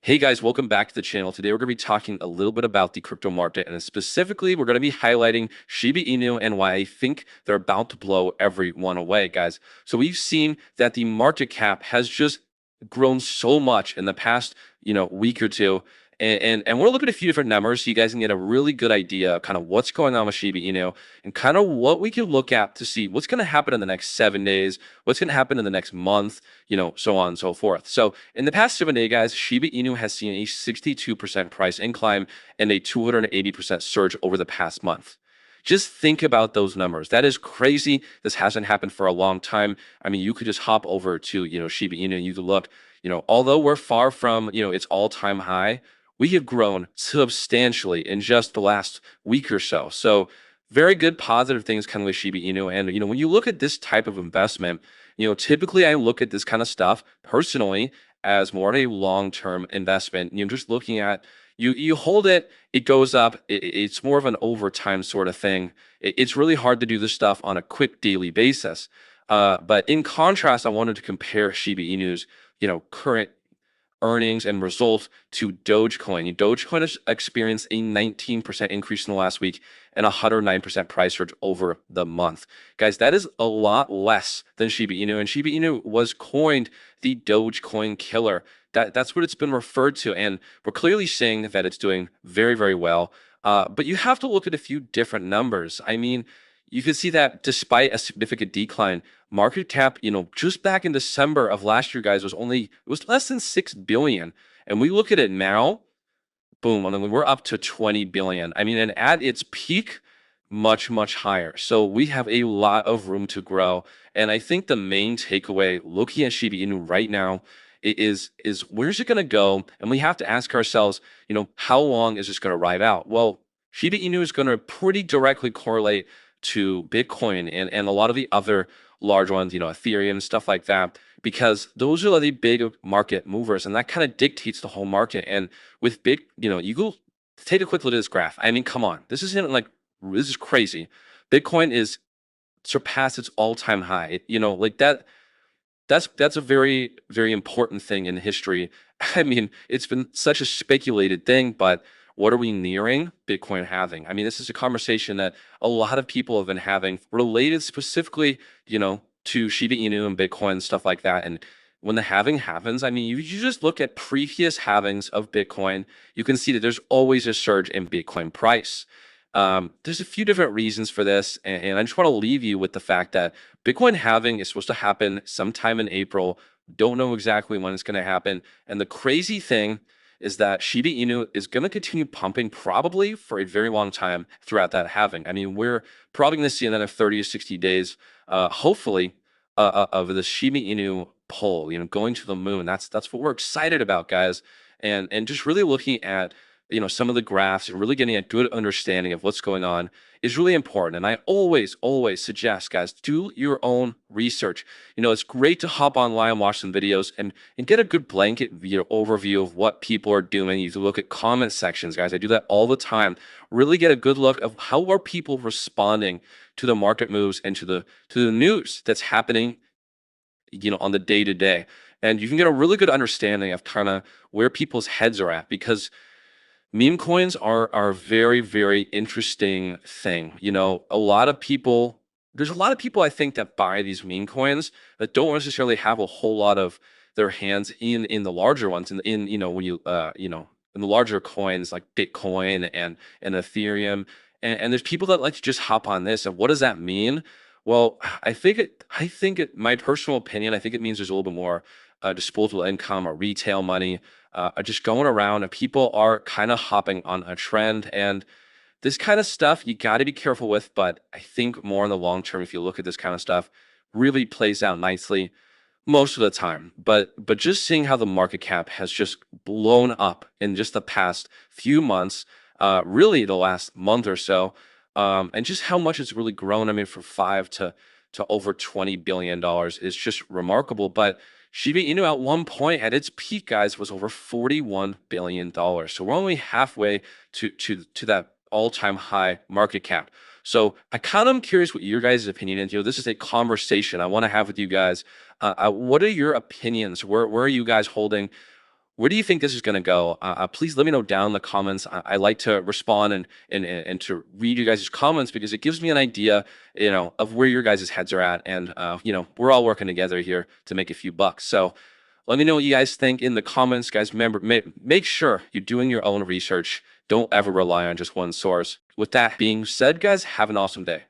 Hey guys, welcome back to the channel. Today we're going to be talking a little bit about the crypto market, and specifically we're going to be highlighting Shiba Inu and why I think they're about to blow everyone away, guys. So we've seen that the market cap has just grown so much in the past, week or two. And we're looking at a few different numbers so you guys can get a really good idea of kind of what's going on with Shiba Inu and kind of what we can look at to see what's going to happen in the next 7 days, what's going to happen in the next month, so on and so forth. So in the past 7 days, guys, Shiba Inu has seen a 62% price incline and a 280% surge over the past month. Just think about those numbers. That is crazy. This hasn't happened for a long time. I mean, you could just hop over to, Shiba Inu and you could look, although we're far from, its all-time high, we have grown substantially in just the last week or so. So very good positive things coming with Shiba Inu. And, when you look at this type of investment, typically I look at this kind of stuff personally as more of a long-term investment. Just looking at you hold it, it goes up. It's more of an overtime sort of thing. It's really hard to do this stuff on a quick daily basis. But in contrast, I wanted to compare Shiba Inu's, current earnings and results to Dogecoin. Dogecoin has experienced a 19% increase in the last week and a 109% price surge over the month. Guys, that is a lot less than Shiba Inu, and Shiba Inu was coined the Dogecoin killer. That's what it's been referred to, and we're clearly seeing that it's doing very, very well. But you have to look at a few different numbers. I mean, you can see that despite a significant decline, market cap, just back in December of last year, guys, it was less than 6 billion. And we look at it now, boom, I mean, we're up to 20 billion. I mean, and at its peak, much, much higher. So we have a lot of room to grow. And I think the main takeaway looking at Shiba Inu right now is where's it going to go? And we have to ask ourselves, how long is this going to ride out? Well, Shiba Inu is going to pretty directly correlate to Bitcoin and a lot of the other large ones, Ethereum, stuff like that, because those are the big market movers, and that kind of dictates the whole market. And with you go take a quick look at this graph. I mean, come on, this is crazy. Bitcoin is surpassed its all-time high. Like that. That's a very, very important thing in history. I mean, it's been such a speculated thing, but what are we nearing Bitcoin having? I mean, this is a conversation that a lot of people have been having related specifically, to Shiba Inu and Bitcoin and stuff like that. And when the halving happens, I mean, you just look at previous halvings of Bitcoin, you can see that there's always a surge in Bitcoin price. There's a few different reasons for this, and I just want to leave you with the fact that Bitcoin halving is supposed to happen sometime in April. Don't know exactly when it's going to happen. And the crazy thing is that Shiba Inu is going to continue pumping probably for a very long time throughout that halving. I mean, we're probably going to see another 30 to 60 days, hopefully, of the Shiba Inu pull, going to the moon. That's what we're excited about, guys. And just really looking at some of the graphs and really getting a good understanding of what's going on is really important. And I always suggest, guys, do your own research. It's great to hop online and watch some videos and get a good blanket overview of what people are doing. You can look at comment sections, guys. I do that all the time. Really get a good look of how are people responding to the market moves and to the news that's happening, on the day to day. And you can get a really good understanding of kind of where people's heads are at, because meme coins are a very, very interesting thing. There's a lot of people I think that buy these meme coins that don't necessarily have a whole lot of their hands in the larger ones, in when in the larger coins like Bitcoin and Ethereum. And there's people that like to just hop on this. And what does that mean? Well, my personal opinion, I think it means there's a little bit more disposable income or retail money just going around, and people are kind of hopping on a trend. And this kind of stuff you got to be careful with, but I think more in the long term, if you look at this kind of stuff, really plays out nicely most of the time. But just seeing how the market cap has just blown up in just the past few months, really the last month or so, and just how much it's really grown. I mean, from 5 to over $20 billion is just remarkable. But Shiba Inu at one point at its peak, guys, was over $41 billion. So we're only halfway to that all-time high market cap. So I kind of am curious what your guys' opinion is. This is a conversation I want to have with you guys. What are your opinions? Where are you guys holding? Where do you think this is going to go? Please let me know down in the comments. I like to respond and to read you guys' comments because it gives me an idea, of where your guys' heads are at. And, we're all working together here to make a few bucks. So let me know what you guys think in the comments, guys. Remember, make sure you're doing your own research. Don't ever rely on just one source. With that being said, guys, have an awesome day.